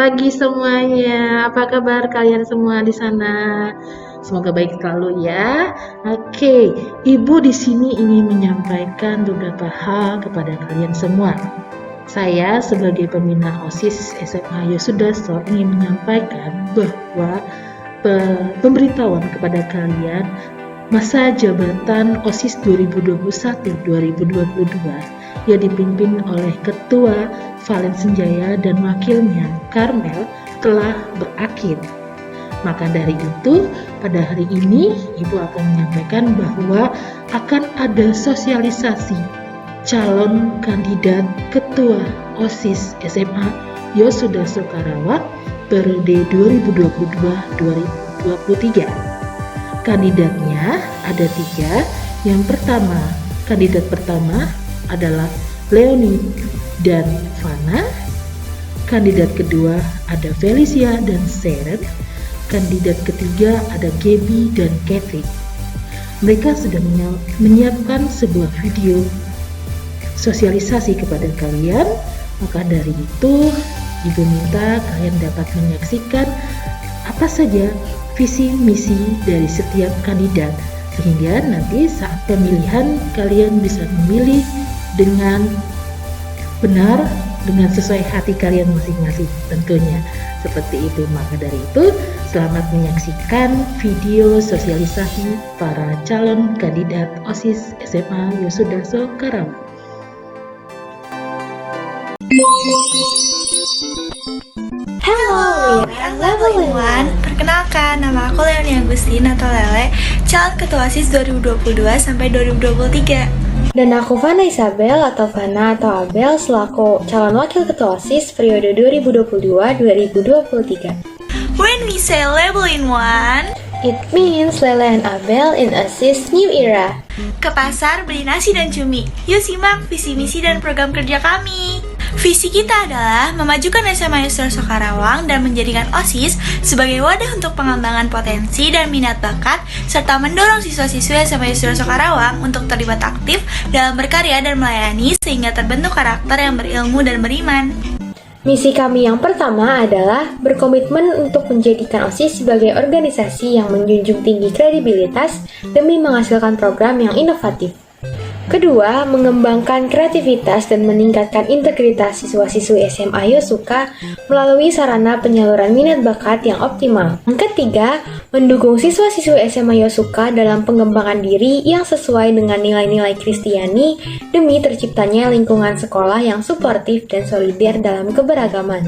pagi semuanya. Apa kabar kalian semua di sana? Semoga baik selalu ya. Oke, Ibu di sini ingin menyampaikan beberapa hal kepada kalian semua. Saya sebagai pembina OSIS SMA Yosudarso ingin menyampaikan bahwa pemberitahuan kepada kalian masa jabatan OSIS 2021-2022 yang dipimpin oleh Ketua Valen Senjaya dan wakilnya Karmel telah berakhir. Maka dari itu, pada hari ini Ibu akan menyampaikan bahwa akan ada sosialisasi calon kandidat Ketua OSIS SMA Yosudarso Karawang periode 2022-2023. Kandidatnya ada 3. Yang pertama, kandidat pertama adalah Leoni dan Fana. Kandidat kedua ada Felicia dan Seren. Kandidat ketiga ada Gaby dan Kevin. Mereka sudah menyiapkan sebuah video sosialisasi kepada kalian. Maka dari itu, Ibu minta kalian dapat menyaksikan apa saja visi misi dari setiap kandidat, sehingga nanti saat pemilihan kalian bisa memilih dengan benar, dengan sesuai hati kalian masing-masing tentunya. Seperti itu. Maka dari itu, selamat menyaksikan video sosialisasi para calon kandidat OSIS SMA Yosudarso Karawang. Hello, we are Level 1. Perkenalkan, nama aku Leoni Agustin atau Lele, calon ketua OSIS 2022 sampai 2023. Dan aku Fana Isabel atau Fana atau Abel selaku calon wakil ketua OSIS periode 2022-2023. When we say Level in 1, It means Lele and Abel in OSIS New Era. ke pasar beli nasi dan cumi. Yuk simak visi misi dan program kerja kami. Visi kita adalah memajukan SMA Yosudarso Karawang dan menjadikan OSIS sebagai wadah untuk pengembangan potensi dan minat bakat, serta mendorong siswa-siswi SMA Yosudarso Karawang untuk terlibat aktif dalam berkarya dan melayani sehingga terbentuk karakter yang berilmu dan beriman. Misi kami yang pertama adalah berkomitmen untuk menjadikan OSIS sebagai organisasi yang menjunjung tinggi kredibilitas demi menghasilkan program yang inovatif. Kedua, mengembangkan kreativitas dan meningkatkan integritas siswa-siswi SMA Yosuka melalui sarana penyaluran minat bakat yang optimal. Yang ketiga, mendukung siswa-siswi SMA Yosuka dalam pengembangan diri yang sesuai dengan nilai-nilai Kristiani demi terciptanya lingkungan sekolah yang suportif dan solider dalam keberagaman.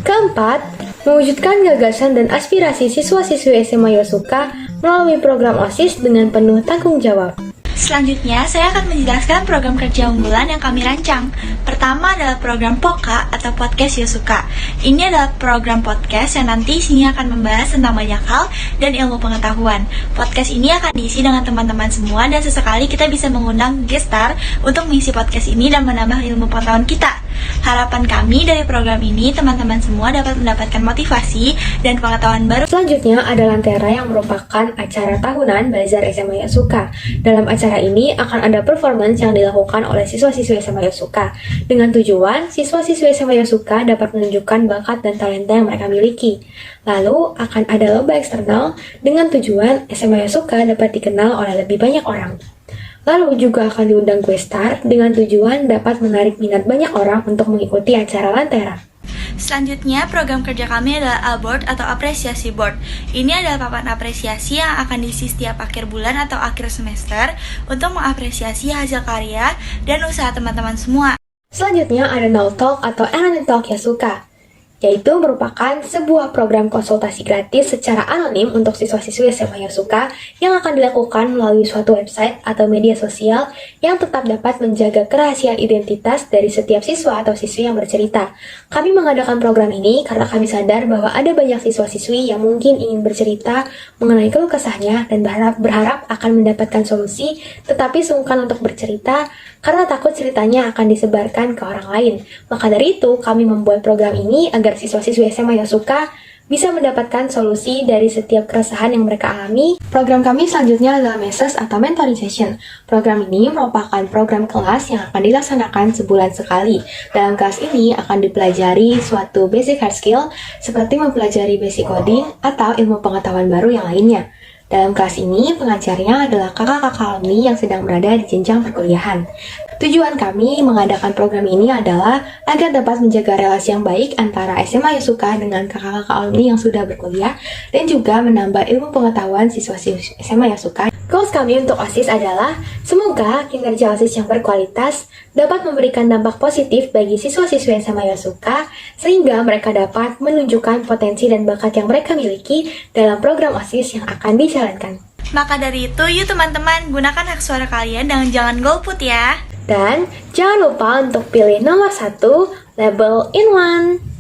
Keempat, mewujudkan gagasan dan aspirasi siswa-siswi SMA Yosuka melalui program OSIS dengan penuh tanggung jawab. Selanjutnya, saya akan menjelaskan program kerja unggulan yang kami rancang. Pertama adalah program POKA atau Podcast Yosuka. Ini adalah program podcast yang nanti isinya akan membahas tentang banyak hal dan ilmu pengetahuan. Podcast ini akan diisi dengan teman-teman semua dan sesekali kita bisa mengundang guest star untuk mengisi podcast ini dan menambah ilmu pengetahuan kita. Harapan kami dari program ini, teman-teman semua dapat mendapatkan motivasi dan pengetahuan baru. Selanjutnya ada Lentera yang merupakan acara tahunan Bazar SMA Yosuka. Dalam acara ini akan ada performance yang dilakukan oleh siswa-siswi SMA Yosuka dengan tujuan siswa-siswi SMA Yosuka dapat menunjukkan bakat dan talenta yang mereka miliki. Lalu akan ada lomba eksternal dengan tujuan SMA Yosuka dapat dikenal oleh lebih banyak orang. Lalu juga akan diundang guest star dengan tujuan dapat menarik minat banyak orang untuk mengikuti acara Lentera. Selanjutnya, program kerja kami adalah A-Board atau Apresiasi Board. Ini adalah papan apresiasi yang akan diisi setiap akhir bulan atau akhir semester untuk mengapresiasi hasil karya dan usaha teman-teman semua. Selanjutnya ada No Talk atau Anonymous Talk Yosuka, yaitu merupakan sebuah program konsultasi gratis secara anonim untuk siswa-siswi SMA Yosuka yang akan dilakukan melalui suatu website atau media sosial yang tetap dapat menjaga kerahasiaan identitas dari setiap siswa atau siswi yang bercerita. Kami mengadakan program ini karena kami sadar bahwa ada banyak siswa-siswi yang mungkin ingin bercerita mengenai keluh kesahnya dan berharap akan mendapatkan solusi, tetapi sungkan untuk bercerita karena takut ceritanya akan disebarkan ke orang lain. Maka dari itu, kami membuat program ini agar siswa-siswi SMA Yosuka bisa mendapatkan solusi dari setiap keresahan yang mereka alami. Program kami selanjutnya adalah MESES atau Mentoring Session. Program ini merupakan program kelas yang akan dilaksanakan sebulan sekali. Dalam kelas ini akan dipelajari suatu basic hard skill seperti mempelajari basic coding atau ilmu pengetahuan baru yang lainnya. Dalam kelas ini, pengajarnya adalah kakak-kakak alumni yang sedang berada di jenjang perkuliahan. Tujuan kami mengadakan program ini adalah agar dapat menjaga relasi yang baik antara SMA Yosuka dengan kakak-kakak alumni yang sudah berkuliah dan juga menambah ilmu pengetahuan siswa-siswi SMA Yosuka. Goals kami untuk OSIS adalah semoga kinerja OSIS yang berkualitas dapat memberikan dampak positif bagi siswa-siswi SMA Yosuka sehingga mereka dapat menunjukkan potensi dan bakat yang mereka miliki dalam program OSIS yang akan dijalankan. Maka dari itu, yuk teman-teman, gunakan hak suara kalian dan jangan golput ya. Dan jangan lupa untuk pilih nomor 1, label in one.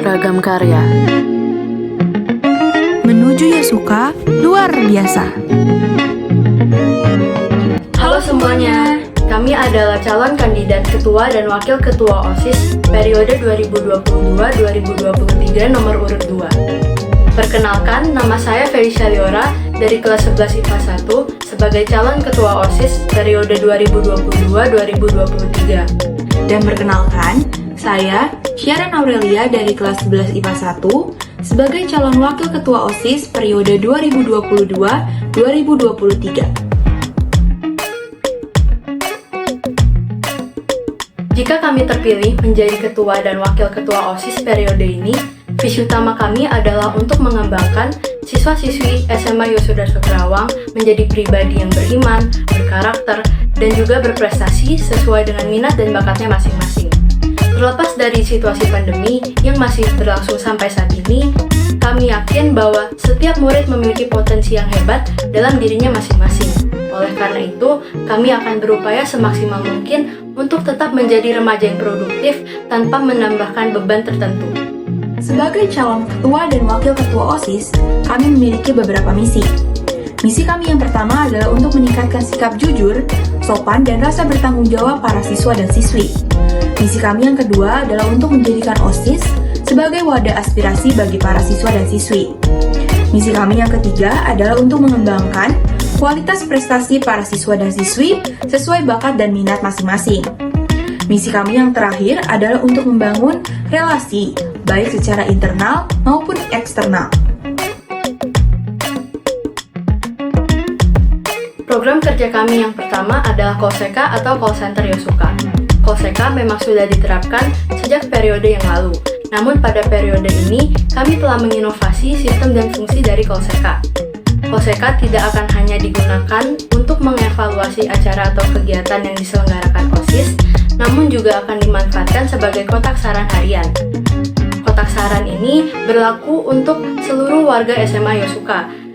Ragam karya. Menuju Yosuka luar biasa. Halo semuanya, kami adalah calon kandidat ketua dan wakil ketua OSIS periode 2022-2023 nomor urut 2. Perkenalkan, nama saya Felicia Liora dari kelas 11 IPA 1 sebagai calon ketua OSIS periode 2022-2023. Dan perkenalkan, saya Sharon Aurelia dari kelas 11 IPA 1 sebagai calon wakil ketua OSIS periode 2022-2023. Jika kami terpilih menjadi ketua dan wakil ketua OSIS periode ini, visi utama kami adalah untuk mengembangkan siswa-siswi SMA Yosudarso Kerawang menjadi pribadi yang beriman, berkarakter, dan juga berprestasi sesuai dengan minat dan bakatnya masing-masing. Terlepas dari situasi pandemi yang masih berlangsung sampai saat ini, kami yakin bahwa setiap murid memiliki potensi yang hebat dalam dirinya masing-masing. Oleh karena itu, kami akan berupaya semaksimal mungkin untuk tetap menjadi remaja yang produktif tanpa menambahkan beban tertentu. Sebagai calon ketua dan wakil ketua OSIS, kami memiliki beberapa misi. Misi kami yang pertama adalah untuk meningkatkan sikap jujur, sopan, dan rasa bertanggung jawab para siswa dan siswi. Misi kami yang kedua adalah untuk menjadikan OSIS sebagai wadah aspirasi bagi para siswa dan siswi. Misi kami yang ketiga adalah untuk mengembangkan kualitas prestasi para siswa dan siswi sesuai bakat dan minat masing-masing. Misi kami yang terakhir adalah untuk membangun relasi, baik secara internal maupun eksternal. Program kerja kami yang pertama adalah Kolseka atau Call Center Yosuka. Kolseka memang sudah diterapkan sejak periode yang lalu. Namun pada periode ini, kami telah menginovasi sistem dan fungsi dari Kolseka. Kolseka tidak akan hanya digunakan untuk mengevaluasi acara atau kegiatan yang diselenggarakan OSIS, namun juga akan dimanfaatkan sebagai kotak saran harian. Kotak saran ini berlaku untuk seluruh warga SMA Yosuka.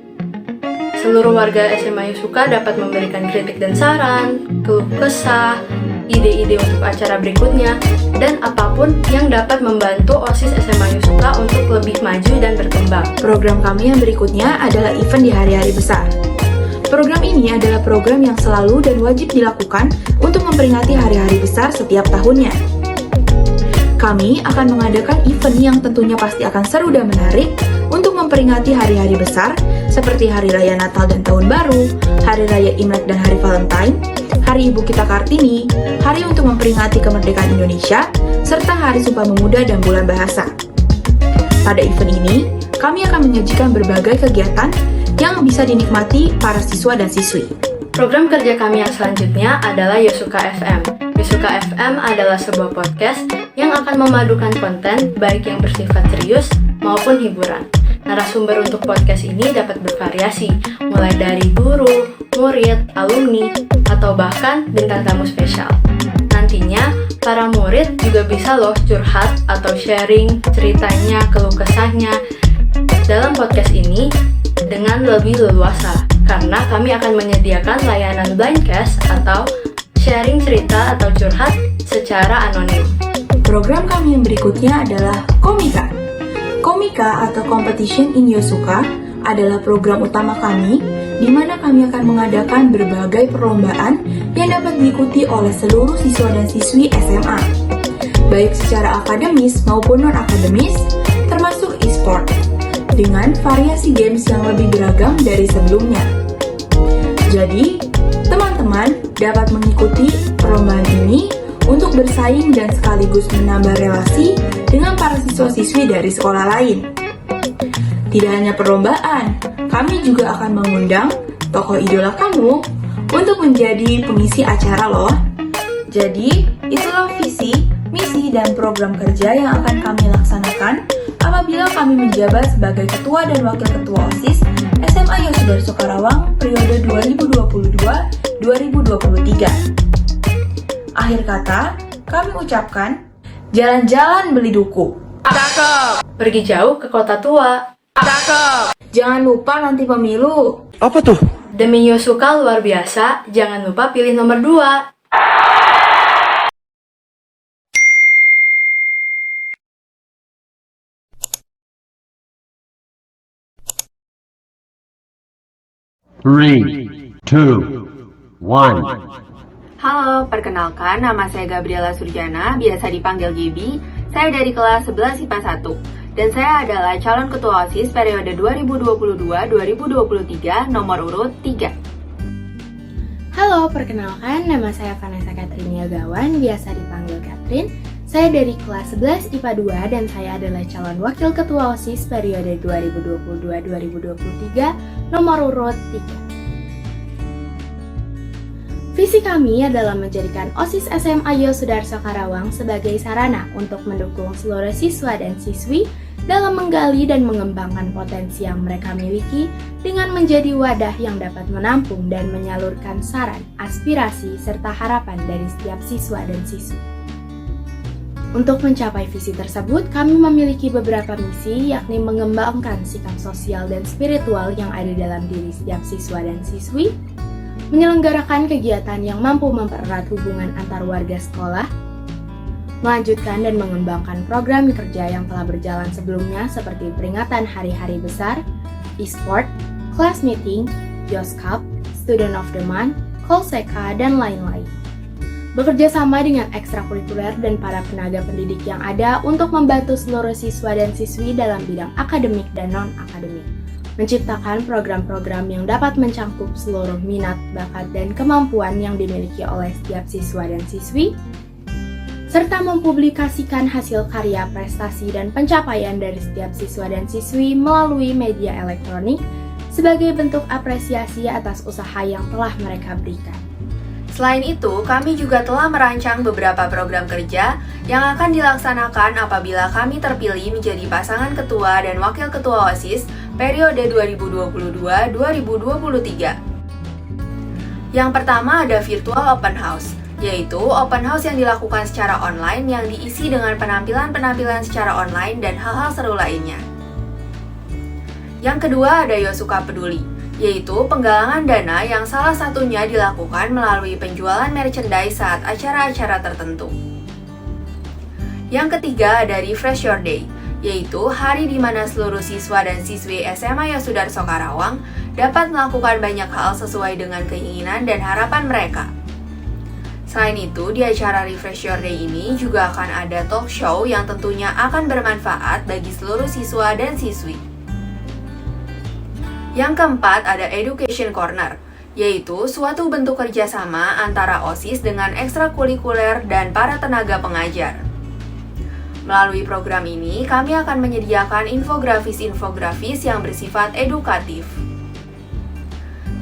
Seluruh warga SMA Yosuka dapat memberikan kritik dan saran, keluh kesah, ide-ide untuk acara berikutnya, dan apapun yang dapat membantu OSIS SMA Yosuka untuk lebih maju dan berkembang. Program kami yang berikutnya adalah event di hari-hari besar. Program ini adalah program yang selalu dan wajib dilakukan untuk memperingati hari-hari besar setiap tahunnya. Kami akan mengadakan event yang tentunya pasti akan seru dan menarik untuk memperingati hari-hari besar seperti Hari Raya Natal dan Tahun Baru, Hari Raya Imlek dan Hari Valentine, Hari Ibu Kita Kartini, Hari untuk memperingati kemerdekaan Indonesia, serta Hari Sumpah Pemuda dan Bulan Bahasa. Pada event ini, kami akan menyajikan berbagai kegiatan yang bisa dinikmati para siswa dan siswi. Program kerja kami yang selanjutnya adalah Yosuka FM. Yosuka FM adalah sebuah podcast yang akan memadukan konten baik yang bersifat serius maupun hiburan. Narasumber untuk podcast ini dapat bervariasi, mulai dari guru, murid, alumni, atau bahkan bintang tamu spesial. Nantinya, para murid juga bisa loh curhat atau sharing ceritanya, keluh kesahnya dalam podcast ini dengan lebih leluasa, karena kami akan menyediakan layanan blindcast atau sharing cerita atau curhat secara anonim. Program kami yang berikutnya adalah Komika. Komika atau Competition in Yosuka adalah program utama kami, di mana kami akan mengadakan berbagai perlombaan yang dapat diikuti oleh seluruh siswa dan siswi SMA, baik secara akademis maupun non-akademis, termasuk e-sport, dengan variasi games yang lebih beragam dari sebelumnya. Jadi, teman-teman dapat mengikuti perlombaan ini untuk bersaing dan sekaligus menambah relasi dengan para siswa-siswi dari sekolah lain. Tidak hanya perlombaan, kami juga akan mengundang tokoh idola kamu untuk menjadi pengisi acara loh. Jadi, itulah visi, misi, dan program kerja yang akan kami laksanakan apabila kami menjabat sebagai Ketua dan Wakil Ketua OSIS SMA Yosudarso Karawang periode 2022-2023. Akhir kata, kami ucapkan, jalan-jalan beli duku. Pergi jauh ke kota tua. Jangan lupa nanti pemilu. Apa tuh? Demi Yosuka luar biasa, jangan lupa pilih nomor 2. Three, two, one. Halo, perkenalkan nama saya Gabriela Surjana, biasa dipanggil Gibi. Saya dari kelas 11 IPA 1 dan saya adalah calon ketua OSIS periode 2022-2023 nomor urut 3. Halo, perkenalkan nama saya Vanessa Katrinia Gawan, biasa dipanggil Katrin. Saya dari kelas 11 IPA 2 dan saya adalah calon wakil ketua OSIS periode 2022-2023 nomor urut 3. Visi kami adalah menjadikan OSIS SMA Yosudarso Karawang sebagai sarana untuk mendukung seluruh siswa dan siswi dalam menggali dan mengembangkan potensi yang mereka miliki dengan menjadi wadah yang dapat menampung dan menyalurkan saran, aspirasi, serta harapan dari setiap siswa dan siswi. Untuk mencapai visi tersebut, kami memiliki beberapa misi, yakni mengembangkan sikap sosial dan spiritual yang ada dalam diri setiap siswa dan siswi, menyelenggarakan kegiatan yang mampu mempererat hubungan antar warga sekolah, melanjutkan dan mengembangkan program kerja yang telah berjalan sebelumnya seperti peringatan hari-hari besar, e-sport, class meeting, Yoskap, Student of the Month, Kolseka, dan lain-lain. Bekerja sama dengan ekstrakurikuler dan para tenaga pendidik yang ada untuk membantu seluruh siswa dan siswi dalam bidang akademik dan non-akademik. Menciptakan program-program yang dapat mencangkup seluruh minat, bakat, dan kemampuan yang dimiliki oleh setiap siswa dan siswi, serta mempublikasikan hasil karya, prestasi, dan pencapaian dari setiap siswa dan siswi melalui media elektronik sebagai bentuk apresiasi atas usaha yang telah mereka berikan. Selain itu, kami juga telah merancang beberapa program kerja yang akan dilaksanakan apabila kami terpilih menjadi pasangan ketua dan wakil ketua OSIS periode 2022-2023. Yang pertama ada virtual open house, yaitu open house yang dilakukan secara online yang diisi dengan penampilan-penampilan secara online dan hal-hal seru lainnya. Yang kedua ada Yosuka Peduli, yaitu penggalangan dana yang salah satunya dilakukan melalui penjualan merchandise saat acara-acara tertentu. Yang ketiga ada Refresh Your Day, yaitu hari di mana seluruh siswa dan siswi SMA Yosudarso Karawang dapat melakukan banyak hal sesuai dengan keinginan dan harapan mereka. Selain itu, di acara Refresh Your Day ini juga akan ada talk show yang tentunya akan bermanfaat bagi seluruh siswa dan siswi. Yang keempat ada Education Corner, yaitu suatu bentuk kerjasama antara OSIS dengan ekstrakurikuler dan para tenaga pengajar. Melalui program ini, kami akan menyediakan infografis-infografis yang bersifat edukatif.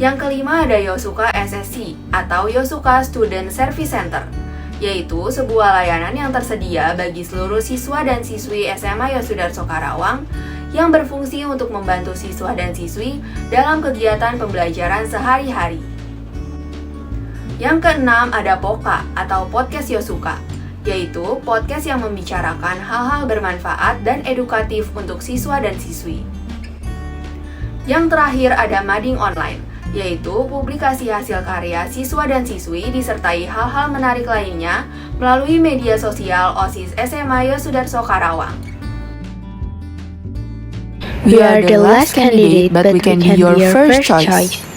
Yang kelima ada Yosuka SSC atau Yosuka Student Service Center, yaitu sebuah layanan yang tersedia bagi seluruh siswa dan siswi SMA Yosudarso Karawang yang berfungsi untuk membantu siswa dan siswi dalam kegiatan pembelajaran sehari-hari. Yang keenam ada POKA atau Podcast Yosuka, yaitu podcast yang membicarakan hal-hal bermanfaat dan edukatif untuk siswa dan siswi. Yang terakhir ada Mading Online, yaitu publikasi hasil karya siswa dan siswi disertai hal-hal menarik lainnya melalui media sosial OSIS SMA Yosudarso Karawang. We are the last candidate, but we can be your first choice.